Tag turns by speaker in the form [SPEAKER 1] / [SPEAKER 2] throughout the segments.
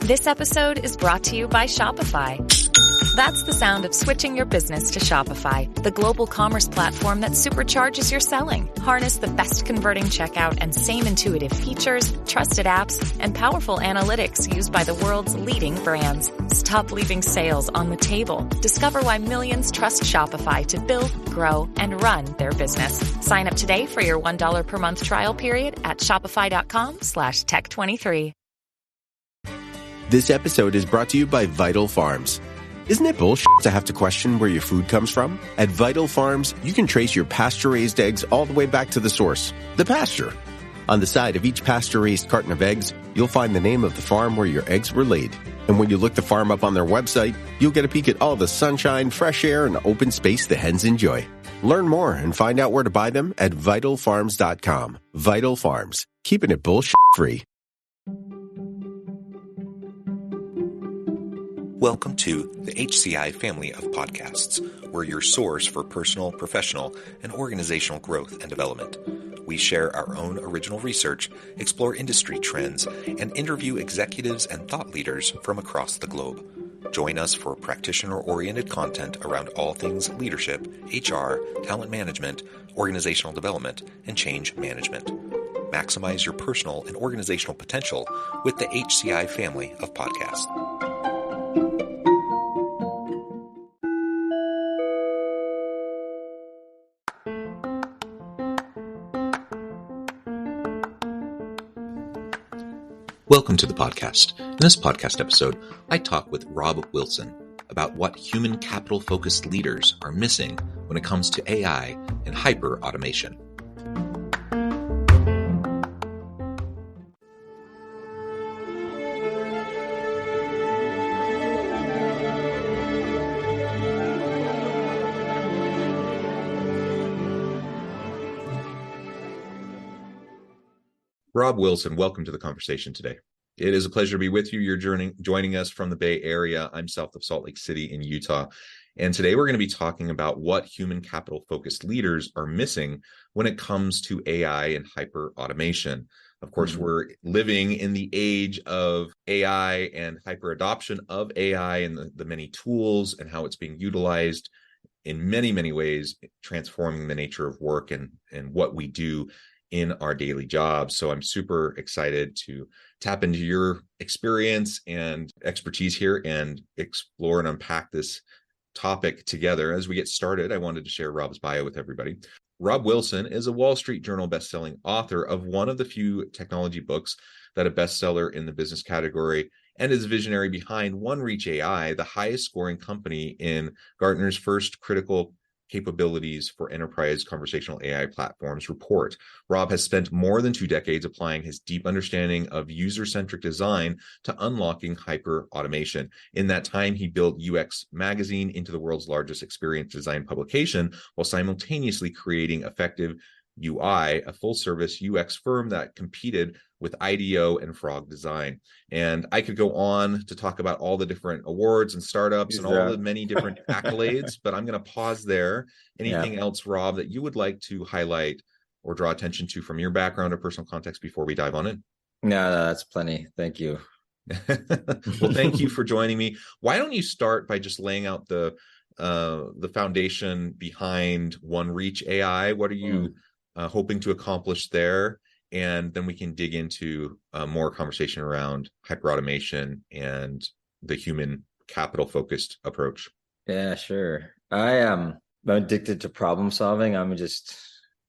[SPEAKER 1] This episode is brought to you by Shopify. That's the sound of switching your business to Shopify, the global commerce platform that supercharges your selling. Harness the best converting checkout and same intuitive features, trusted apps, and powerful analytics used by the world's leading brands. Stop leaving sales on the table. Discover why millions trust Shopify to build, grow, and run their business. Sign up today for your $1 per month trial period at shopify.com/tech23.
[SPEAKER 2] This episode is brought to you by Vital Farms. Isn't it bullshit to have to question where your food comes from? At Vital Farms, you can trace your pasture-raised eggs all the way back to the source, the pasture. On the side of each pasture-raised carton of eggs, you'll find the name of the farm where your eggs were laid. And when you look the farm up on their website, you'll get a peek at all the sunshine, fresh air, and open space the hens enjoy. Learn more and find out where to buy them at vitalfarms.com. Vital Farms, keeping it bullshit-free.
[SPEAKER 3] Welcome to the HCI family of podcasts. We're your source for personal, professional, and organizational growth and development. We share our own original research, explore industry trends, and interview executives and thought leaders from across the globe. Join us for practitioner-oriented content around all things leadership, HR, talent management, organizational development, and change management. Maximize your personal and organizational potential with the HCI family of podcasts. Welcome to the podcast. In this podcast episode, I talk with Robb Wilson about what human capital-focused leaders are missing when it comes to AI and hyperautomation. Robb Wilson, welcome to the conversation today. It is a pleasure to be with you. You're joining us from the Bay Area. I'm south of Salt Lake City in Utah. And today we're going to be talking about what human capital-focused leaders are missing when it comes to AI and hyperautomation. Of course, we're living in the age of AI and hyper-adoption of AI and the many tools and how it's being utilized in many, many ways, transforming the nature of work and what we do in our daily jobs. So I'm super excited to tap into your experience and expertise here and explore and unpack this topic together. As we get started, I wanted to share Robb's bio with everybody. Robb Wilson is a Wall Street Journal bestselling author of one of the few technology books that are bestseller in the business category and is visionary behind OneReach AI, the highest scoring company in Gartner's first critical capabilities for enterprise conversational AI platforms report. Robb has spent more than 2 decades applying his deep understanding of user-centric design to unlocking hyper-automation. In that time, he built UX Magazine into the world's largest experience design publication while simultaneously creating Effective UI, a full-service UX firm that competed with IDEO and Frog Design. And I could go on to talk about all the different awards and startups and all the many different accolades, but I'm going to pause there. Anything else, Robb, that you would like to highlight or draw attention to from your background or personal context before we dive on in?
[SPEAKER 4] No, that's plenty. Thank you.
[SPEAKER 3] Well, thank you for joining me. Why don't you start by just laying out the foundation behind OneReach AI? What are you hoping to accomplish there? And then we can dig into more conversation around hyperautomation and the human capital focused approach.
[SPEAKER 4] Yeah, sure. I'm addicted to problem solving. I'm just,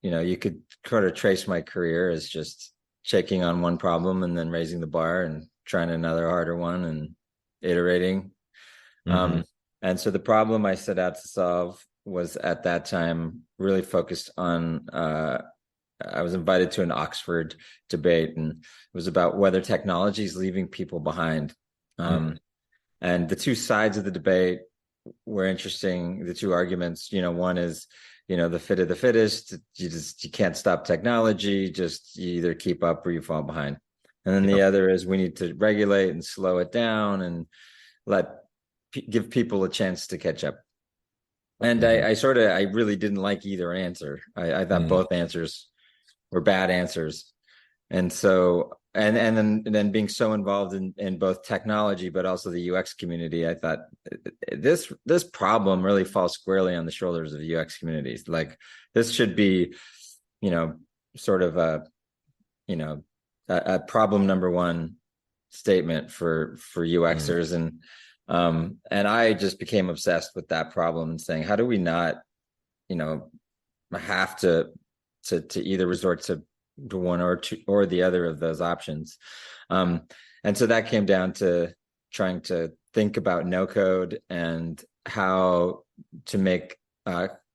[SPEAKER 4] you could sort of trace my career as just checking on one problem and then raising the bar and trying another harder one and iterating. And so the problem I set out to solve was at that time really focused on I was invited to an Oxford debate, and it was about whether technology is leaving people behind. And the two sides of the debate were interesting. The two arguments, one is, the fit of the fittest. You can't stop technology. Just you either keep up or you fall behind. And then the other is we need to regulate and slow it down and give people a chance to catch up. And I really didn't like either answer. I thought both answers were bad answers. And so and then being so involved in both technology but also the UX community, I thought this problem really falls squarely on the shoulders of UX communities. Like, this should be, sort of a problem number one statement for UXers. And I just became obsessed with that problem and saying, how do we not, have to either resort to one or two or the other of those options. And so that came down to trying to think about no code and how to make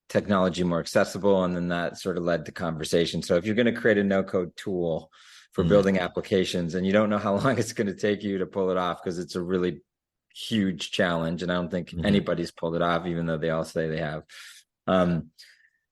[SPEAKER 4] technology more accessible. And then that sort of led to conversation. So if you're going to create a no code tool for building applications and you don't know how long it's going to take you to pull it off, because it's a really huge challenge. And I don't think anybody's pulled it off, even though they all say they have.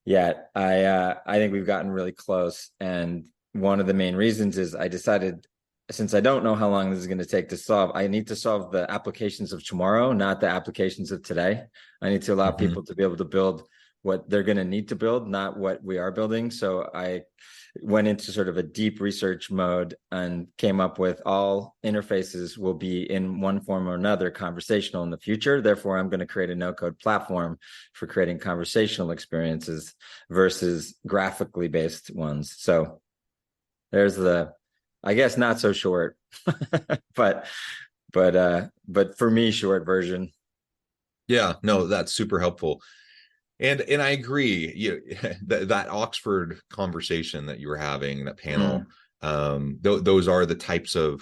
[SPEAKER 4] Yet I think we've gotten really close. And one of the main reasons is I decided, since I don't know how long this is going to take to solve, I need to solve the applications of tomorrow, not the applications of today. I need to allow people to be able to build what they're going to need to build, not what we are building. So I went into sort of a deep research mode and came up with all interfaces will be in one form or another conversational in the future. Therefore, I'm going to create a no-code platform for creating conversational experiences versus graphically based ones. So there's the, I guess, not so short, but for me, short version.
[SPEAKER 3] Yeah, no, that's super helpful. And I agree. That Oxford conversation that you were having, that panel, those are the types of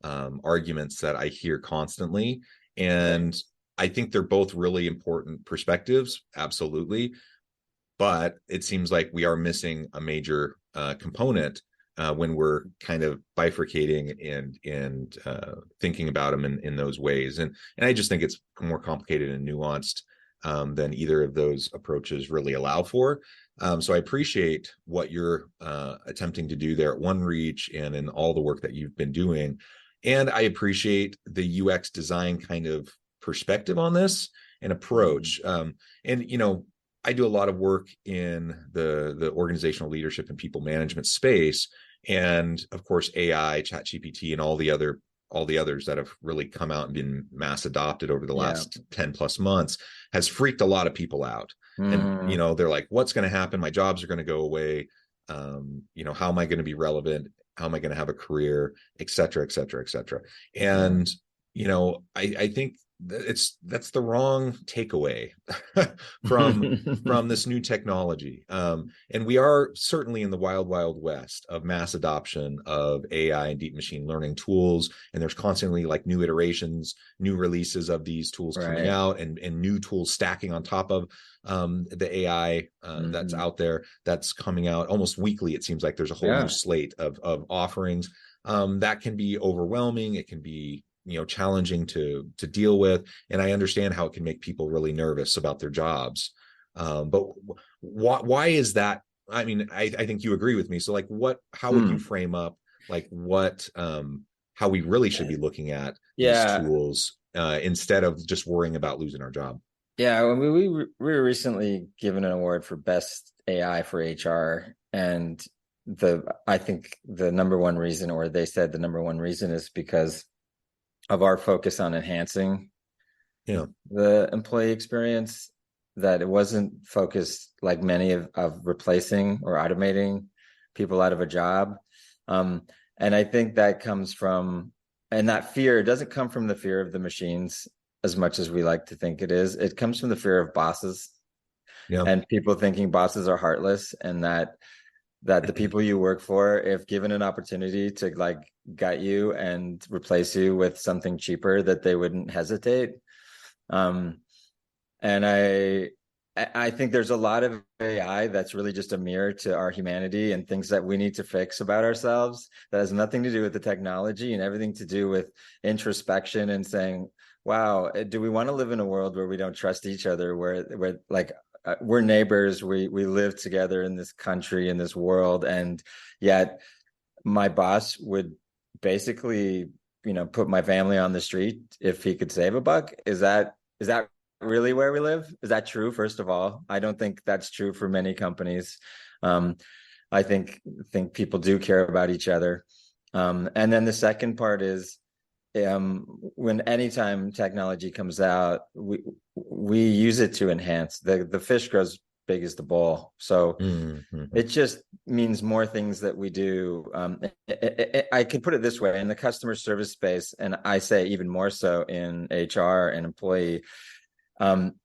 [SPEAKER 3] arguments that I hear constantly. And I think they're both really important perspectives, absolutely. But it seems like we are missing a major component when we're kind of bifurcating and thinking about them in those ways. And I just think it's more complicated and nuanced than either of those approaches really allow for. So I appreciate what you're attempting to do there at OneReach and in all the work that you've been doing. And I appreciate the UX design kind of perspective on this and approach. And, I do a lot of work in the organizational leadership and people management space. And of course, AI, ChatGPT, and all the others that have really come out and been mass adopted over the last 10 plus months has freaked a lot of people out. And, they're like, what's going to happen? My jobs are going to go away. How am I going to be relevant? How am I going to have a career, et cetera, et cetera, et cetera. And, I think that's the wrong takeaway from this new technology. And we are certainly in the wild, wild west of mass adoption of AI and deep machine learning tools. And there's constantly like new iterations, new releases of these tools coming out, and new tools stacking on top of the AI that's out there, that's coming out almost weekly. It seems like there's a whole new slate of offerings that can be overwhelming. It can be challenging to deal with. And I understand how it can make people really nervous about their jobs. But why is that? I mean, I think you agree with me. So like how would you frame up like how we really should be looking at these tools instead of just worrying about losing our job?
[SPEAKER 4] Yeah. I mean, we were recently given an award for best AI for HR. And I think the number one reason, or they said the number one reason, is because of our focus on enhancing the employee experience, that it wasn't focused like many of replacing or automating people out of a job. And I think that comes from, and that fear doesn't come from the fear of the machines as much as we like to think it is. It comes from the fear of bosses and people thinking bosses are heartless, and that the people you work for, if given an opportunity to like gut you and replace you with something cheaper, that they wouldn't hesitate. And I think there's a lot of AI that's really just a mirror to our humanity and things that we need to fix about ourselves that has nothing to do with the technology and everything to do with introspection and saying, wow, do we want to live in a world where we don't trust each other, where like we're neighbors, we live together in this country, in this world, and yet my boss would basically, put my family on the street if he could save a buck? Is that really where we live? Is that true? First of all, I don't think that's true for many companies. I think people do care about each other. And then the second part is, when anytime technology comes out, we use it to enhance. The fish grows big as the bowl, so it just means more things that we do. I can put it this way: in the customer service space, and I say even more so in HR and employee,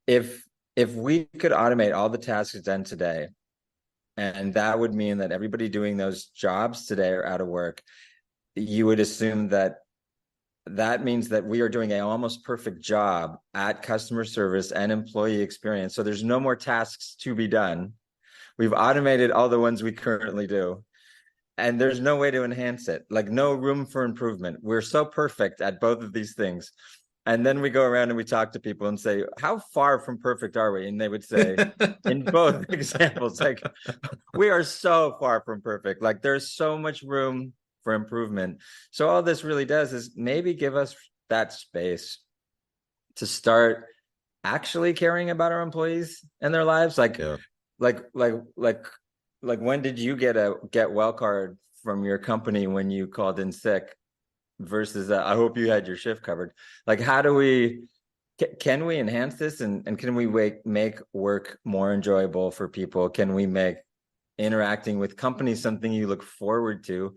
[SPEAKER 4] if we could automate all the tasks done today, and that would mean that everybody doing those jobs today are out of work, you would assume that that means that we are doing an almost perfect job at customer service and employee experience. So there's no more tasks to be done. We've automated all the ones we currently do, and there's no way to enhance it, like no room for improvement. We're so perfect at both of these things. And then we go around and we talk to people and say, how far from perfect are we? And they would say, in both examples, like, we are so far from perfect. Like, there's so much room for improvement. So all this really does is maybe give us that space to start actually caring about our employees and their lives. Like when did you get a get well card from your company when you called in sick versus I hope you had your shift covered? Like, how do we can we enhance this, and can we make work more enjoyable for people? Can we make interacting with companies something you look forward to?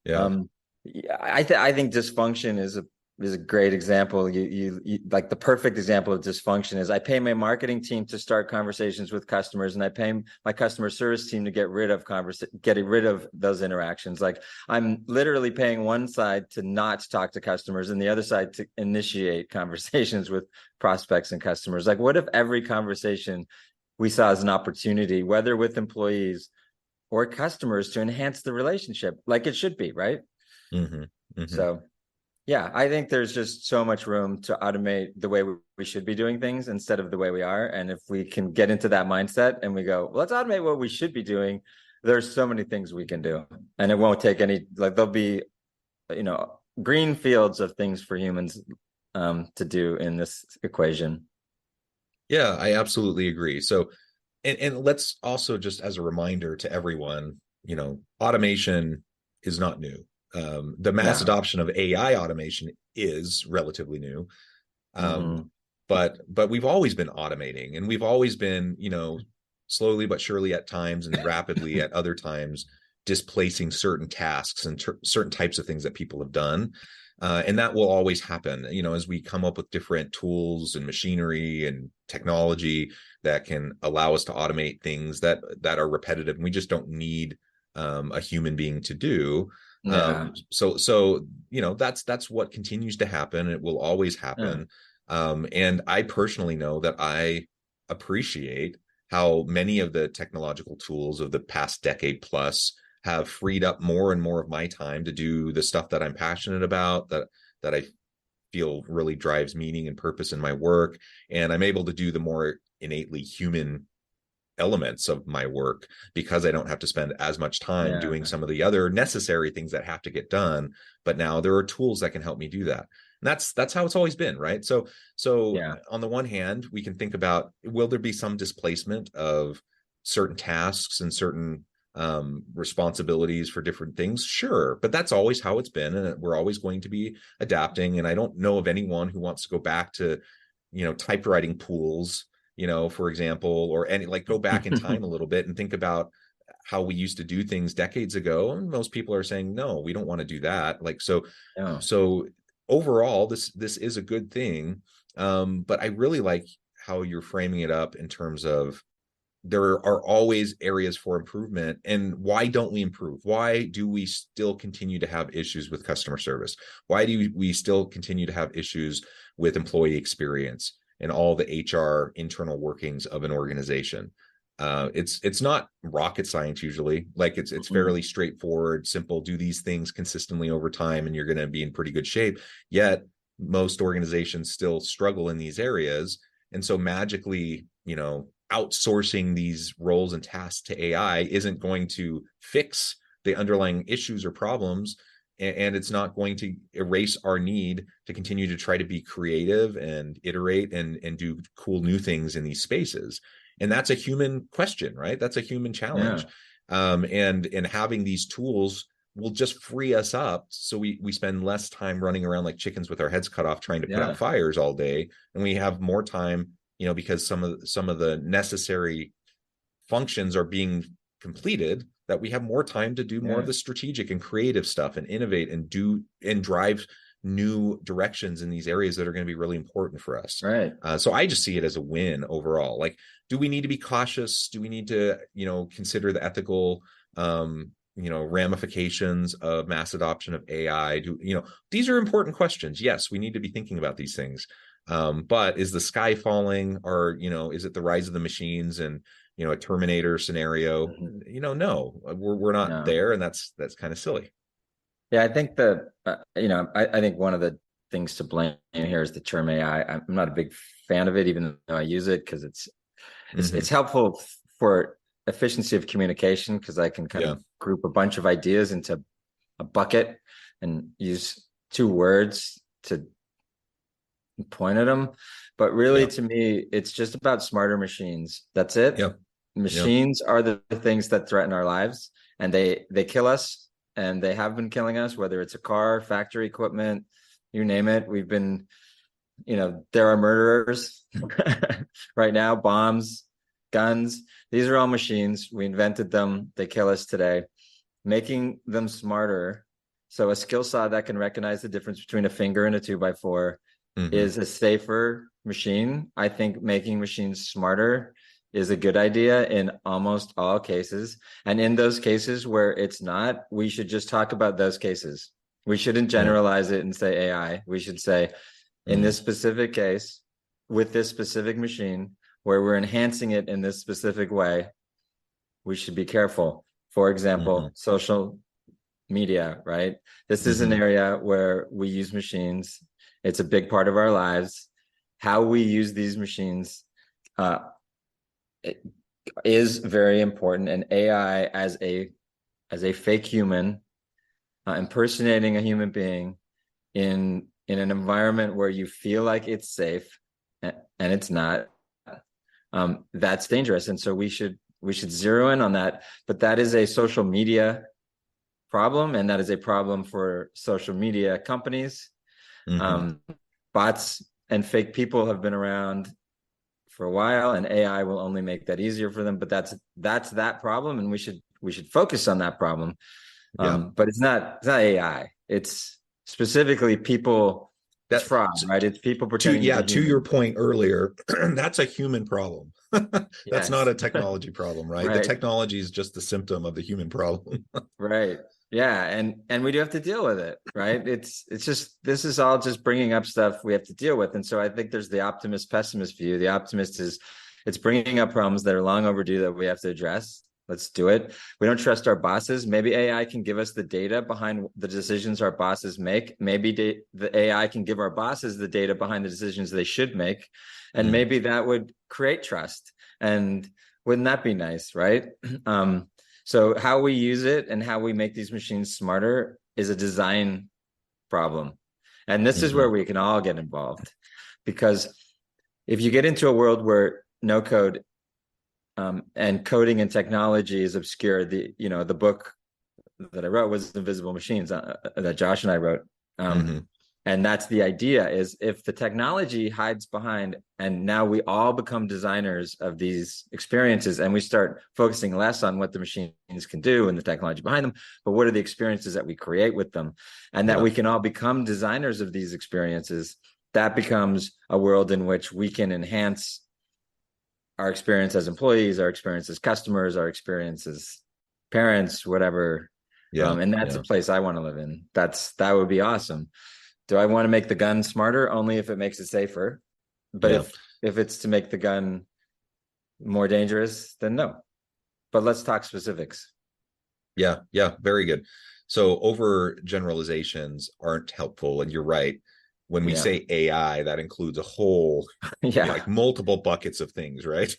[SPEAKER 4] I think dysfunction is a great example. You like, the perfect example of dysfunction is I pay my marketing team to start conversations with customers, and I pay my customer service team to get rid of those interactions. Like, I'm literally paying one side to not talk to customers and the other side to initiate conversations with prospects and customers. Like, what if every conversation we saw as an opportunity, whether with employees or customers, to enhance the relationship like it should be, right? So yeah, I think there's just so much room to automate the way we should be doing things instead of the way we are. And if we can get into that mindset and we go, well, let's automate what we should be doing, there's so many things we can do. And it won't take any, like, there'll be, green fields of things for humans to do in this equation.
[SPEAKER 3] Yeah, I absolutely agree. So, and let's also, just as a reminder to everyone, automation is not new. The mass adoption of AI automation is relatively new. But we've always been automating, and we've always been, slowly but surely at times and rapidly at other times, displacing certain tasks and certain types of things that people have done. And that will always happen, as we come up with different tools and machinery and technology that can allow us to automate things that are repetitive, and we just don't need a human being to do. So that's what continues to happen. It will always happen. And I personally know that I appreciate how many of the technological tools of the past decade plus have freed up more and more of my time to do the stuff that I'm passionate about, that I feel really drives meaning and purpose in my work. And I'm able to do the more innately human elements of my work because I don't have to spend as much time doing some of the other necessary things that have to get done. But now there are tools that can help me do that. And that's how it's always been, right? So on the one hand, we can think about, will there be some displacement of certain tasks and certain responsibilities for different things? Sure, but that's always how it's been, and we're always going to be adapting. And I don't know of anyone who wants to go back to, typewriting pools, for example, or go back in time a little bit and think about how we used to do things decades ago. And most people are saying, no, we don't want to do that. So overall, this is a good thing. But I really like how you're framing it up in terms of, there are always areas for improvement. And why don't we improve? Why do we still continue to have issues with customer service? Why do we still continue to have issues with employee experience and all the HR internal workings of an organization? It's not rocket science usually. Like, it's fairly straightforward, simple. Do these things consistently over time and you're going to be in pretty good shape. Yet most organizations still struggle in these areas. And so magically, outsourcing these roles and tasks to AI isn't going to fix the underlying issues or problems. And it's not going to erase our need to continue to try to be creative and iterate and do cool new things in these spaces. And that's a human question, right? That's a human challenge. And having these tools will just free us up, so we spend less time running around like chickens with our heads cut off trying to put out fires all day, and we have more time, because some of the necessary functions are being completed, that we have more time to do more of the strategic and creative stuff and innovate and drive new directions in these areas that are going to be really important for us.
[SPEAKER 4] Right.
[SPEAKER 3] So I just see it as a win overall. Like, do we need to be cautious? Do we need to, consider the ethical, ramifications of mass adoption of AI? These are important questions. Yes, we need to be thinking about these things. But is the sky falling, or, is it the rise of the machines and, a Terminator scenario? No, we're not there. And that's kind of silly.
[SPEAKER 4] Yeah, I think I think one of the things to blame here is the term AI. I'm not a big fan of it, even though I use it, because it's helpful for efficiency of communication, because I can kind of group a bunch of ideas into a bucket and use 2 words to point at them. But really, to me, it's just about smarter machines. That's it. Machines are the things that threaten our lives, and they kill us, and they have been killing us, whether it's a car, factory equipment, you name it. We've been, there are murderers right now, bombs, guns. These are all machines. We invented them. They kill us today. Making them smarter, so a skill saw that can recognize the difference between a finger and a 2x4 is a safer machine. I think making machines smarter is a good idea in almost all cases. And in those cases where it's not, we should just talk about those cases. We shouldn't generalize it and say AI. We should say, in this specific case, with this specific machine, where we're enhancing it in this specific way, we should be careful. For example, social media, right? This is an area where we use machines. It's a big part of our lives. How we use these machines is very important. And AI as a fake human, impersonating a human being in an environment where you feel like it's safe and it's not, that's dangerous. And so we should zero in on that. But that is a social media problem, and that is a problem for social media companies. Bots and fake people have been around for a while, and AI will only make that easier for them. But that's that problem, and we should focus on that problem. But it's not AI. It's specifically people. That's fraud, right? It's people pretending.
[SPEAKER 3] To your point earlier, that's a human problem. That's not a technology problem, right? The technology is just the symptom of the human problem.
[SPEAKER 4] Right. Yeah, and we do have to deal with it, right? It's just, this is all just bringing up stuff we have to deal with. And so I think there's the optimist pessimist view. The optimist is it's bringing up problems that are long overdue that we have to address. Let's do it. We don't trust our bosses. Maybe AI can give us the data behind the decisions our bosses make. Maybe the AI can give our bosses the data behind the decisions they should make. And maybe that would create trust. And wouldn't that be nice, right? So how we use it and how we make these machines smarter is a design problem. And this is where we can all get involved. Because if you get into a world where no code and coding and technology is obscure, the book that I wrote was Invisible Machines that Josh and I wrote. And that's the idea, is if the technology hides behind, and now we all become designers of these experiences, and we start focusing less on what the machines can do and the technology behind them, but what are the experiences that we create with them, and that we can all become designers of these experiences, that becomes a world in which we can enhance our experience as employees, our experience as customers, our experience as parents, whatever. And that's a place I want to live in. That would be awesome. Do I want to make the gun smarter? Only if it makes it safer. But if it's to make the gun more dangerous, then no. But let's talk specifics.
[SPEAKER 3] Yeah, very good. So over generalizations aren't helpful. And you're right. When we say AI, that includes a whole, like multiple buckets of things, right?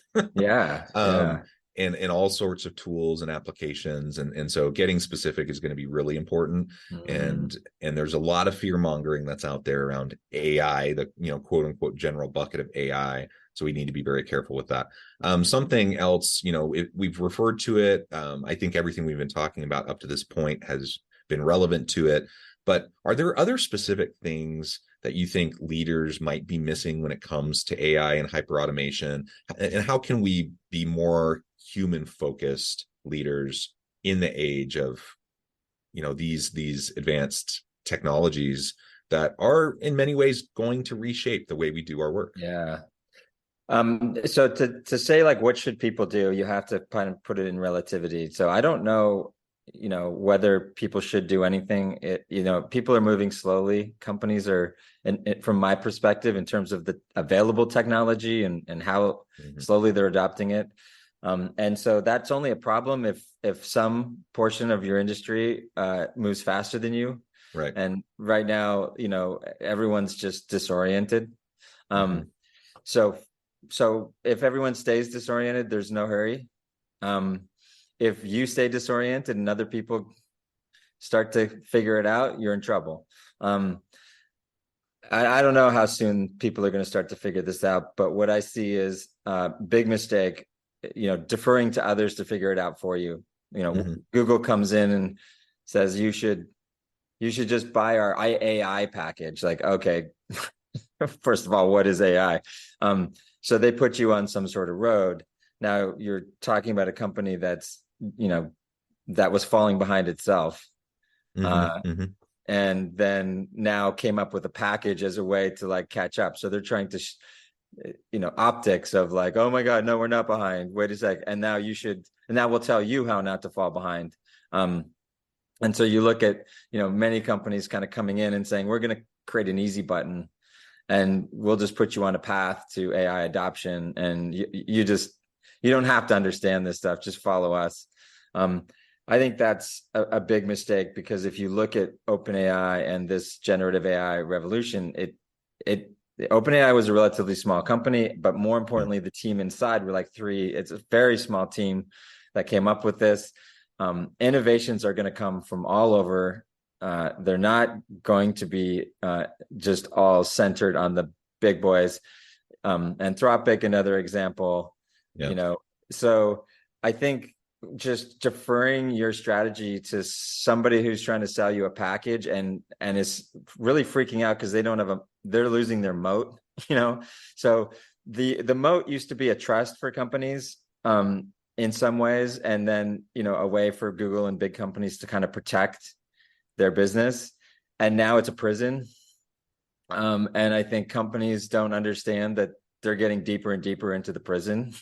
[SPEAKER 3] And all sorts of tools and applications. And so getting specific is going to be really important. And there's a lot of fear mongering that's out there around AI, the, quote unquote, general bucket of AI. So we need to be very careful with that. Something else, we've referred to it. I think everything we've been talking about up to this point has been relevant to it. But are there other specific things that you think leaders might be missing when it comes to AI and hyperautomation? And how can we be more human focused leaders in the age of, these advanced technologies that are in many ways going to reshape the way we do our work?
[SPEAKER 4] Yeah. So to say like what should people do, you have to kind of put it in relativity. So I don't know, whether people should do anything. People are moving slowly. Companies are, and from my perspective, in terms of the available technology and how slowly they're adopting it. And so that's only a problem if some portion of your industry moves faster than you.
[SPEAKER 3] Right.
[SPEAKER 4] And right now, everyone's just disoriented. So if everyone stays disoriented, there's no hurry. If you stay disoriented and other people start to figure it out, you're in trouble. I don't know how soon people are going to start to figure this out, but what I see is a big mistake, deferring to others to figure it out for you. Google comes in and says, you should just buy our AI package. Like, okay, first of all, what is AI? So they put you on some sort of road. Now you're talking about a company that's, that was falling behind itself. And then now came up with a package as a way to like catch up. So they're trying to, optics of like, oh my God, no, we're not behind. Wait a sec. And now and that will tell you how not to fall behind. And so you look at, many companies kind of coming in and saying, we're going to create an easy button and we'll just put you on a path to AI adoption. And you don't have to understand this stuff. Just follow us. I think that's a big mistake, because if you look at OpenAI and this generative AI revolution, OpenAI was a relatively small company, but more importantly, the team inside were like three. It's a very small team that came up with this. Innovations are going to come from all over. They're not going to be just all centered on the big boys. Anthropic, another example. So I think just deferring your strategy to somebody who's trying to sell you a package and is really freaking out because they're losing their moat. So the moat used to be a trust for companies in some ways, and then a way for Google and big companies to kind of protect their business, and now it's a prison. And I think companies don't understand that they're getting deeper and deeper into the prison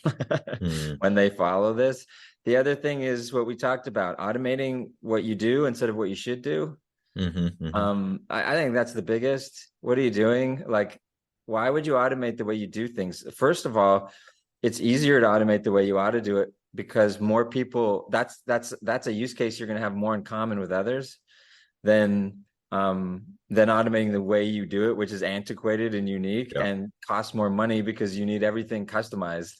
[SPEAKER 4] when they follow this. The other thing is what we talked about, automating what you do instead of what you should do. I think that's the biggest. What are you doing? Like, why would you automate the way you do things? First of all, it's easier to automate the way you ought to do it because more people, that's a use case you're going to have more in common with others than automating the way you do it, which is antiquated and unique and costs more money because you need everything customized.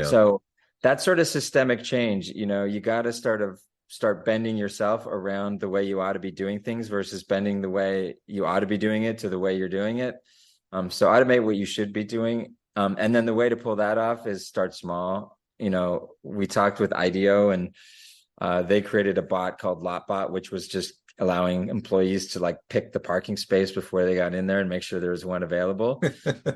[SPEAKER 4] So that sort of systemic change, you got to start bending yourself around the way you ought to be doing things versus bending the way you ought to be doing it to the way you're doing it. So automate what you should be doing. And then the way to pull that off is start small. We talked with IDEO and they created a bot called LotBot, which was just allowing employees to like pick the parking space before they got in there and make sure there was one available.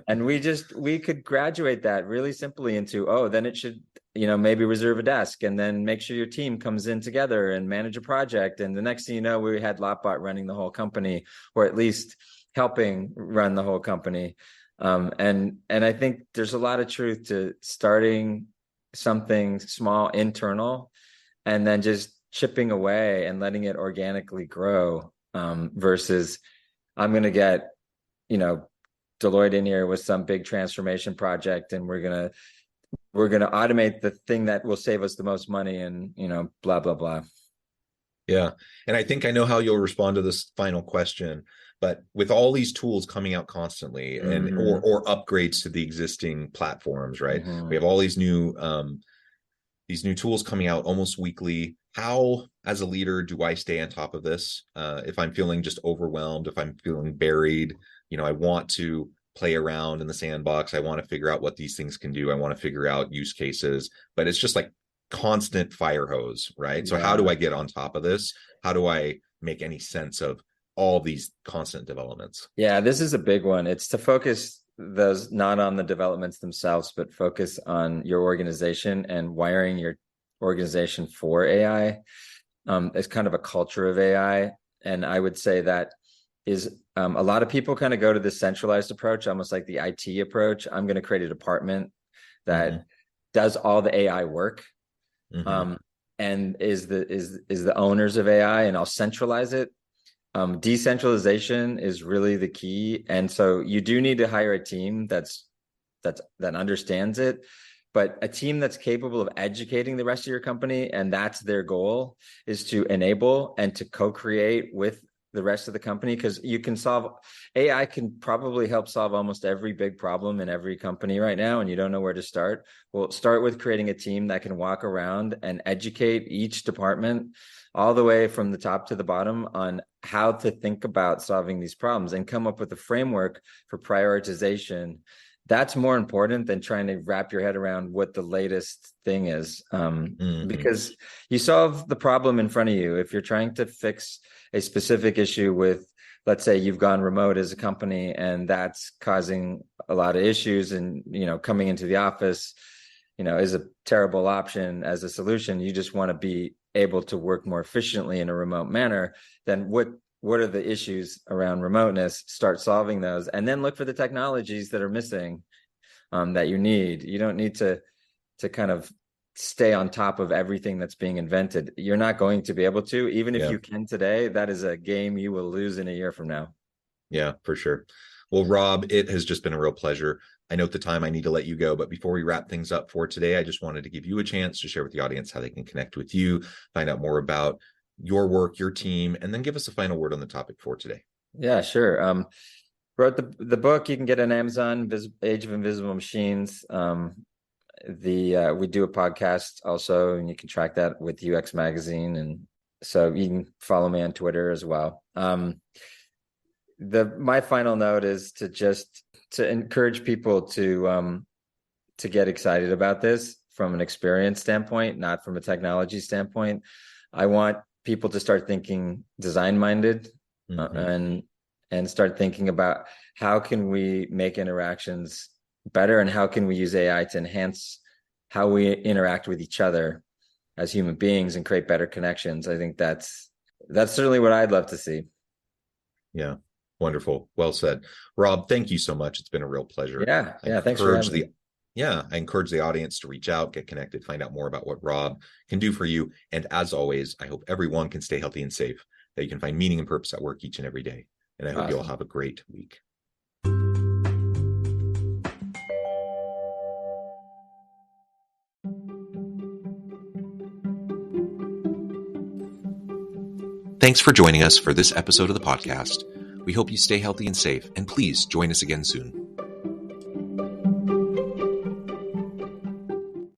[SPEAKER 4] And we could graduate that really simply into, then it should, maybe reserve a desk and then make sure your team comes in together and manage a project. And the next thing you know, we had LotBot running the whole company, or at least helping run the whole company. And I think there's a lot of truth to starting something small, internal, and then just chipping away and letting it organically grow, versus I'm going to get, Deloitte in here with some big transformation project and we're going to automate the thing that will save us the most money and, blah, blah, blah.
[SPEAKER 3] Yeah. And I think I know how you'll respond to this final question, but with all these tools coming out constantly and, or upgrades to the existing platforms, right? We have all these new tools coming out almost weekly. How, as a leader, do I stay on top of this? If I'm feeling just overwhelmed, if I'm feeling buried, I want to play around in the sandbox. I want to figure out what these things can do. I want to figure out use cases, but it's just like constant fire hose, right? So how do I get on top of this? How do I make any sense of all these constant developments?
[SPEAKER 4] Yeah, this is a big one. It's to focus those not on the developments themselves, but focus on your organization and wiring your organization for AI. It's kind of a culture of AI. And I would say that is a lot of people kind of go to the centralized approach, almost like the IT approach. I'm going to create a department that does all the AI work, and is the owners of AI, and I'll centralize it. Decentralization is really the key, and so you do need to hire a team that understands it, but a team that's capable of educating the rest of your company, and that's their goal, is to enable and to co-create with the rest of the company, because AI can probably help solve almost every big problem in every company right now, and you don't know where to start. Well, start with creating a team that can walk around and educate each department all the way from the top to the bottom on how to think about solving these problems and come up with a framework for prioritization. That's more important than trying to wrap your head around what the latest thing is, because you solve the problem in front of you. If you're trying to fix a specific issue with, let's say you've gone remote as a company and that's causing a lot of issues, and coming into the office is a terrible option as a solution. You just want to be able to work more efficiently in a remote manner. Then what are the issues around remoteness? Start solving those, and then look for the technologies that are missing, that you need. You don't need to kind of stay on top of everything that's being invented. You're not going to be able to, even if you can today. That is a game you will lose in a year from now.
[SPEAKER 3] Yeah, for sure. Well, Robb, it has just been a real pleasure. I know at the time I need to let you go, but before we wrap things up for today, I just wanted to give you a chance to share with the audience how they can connect with you, find out more about your work, your team, and then give us a final word on the topic for today.
[SPEAKER 4] Yeah, sure. Wrote the book. You can get on Amazon, Age of Invisible Machines. We do a podcast also, and you can track that with UX Magazine, and so you can follow me on Twitter as well. My final note is to encourage people to get excited about this from an experience standpoint, not from a technology standpoint. I want people to start thinking design minded, and start thinking about how can we make interactions better, and how can we use AI to enhance how we interact with each other as human beings and create better connections. I think that's certainly what I'd love to see.
[SPEAKER 3] Yeah. Wonderful. Well said. Robb, thank you so much. It's been a real pleasure.
[SPEAKER 4] Yeah. Thanks for having me.
[SPEAKER 3] I encourage the audience to reach out, get connected, find out more about what Robb can do for you. And as always, I hope everyone can stay healthy and safe, that you can find meaning and purpose at work each and every day. And I hope you all have a great week. Thanks for joining us for this episode of the podcast. We hope you stay healthy and safe, and please join us again soon.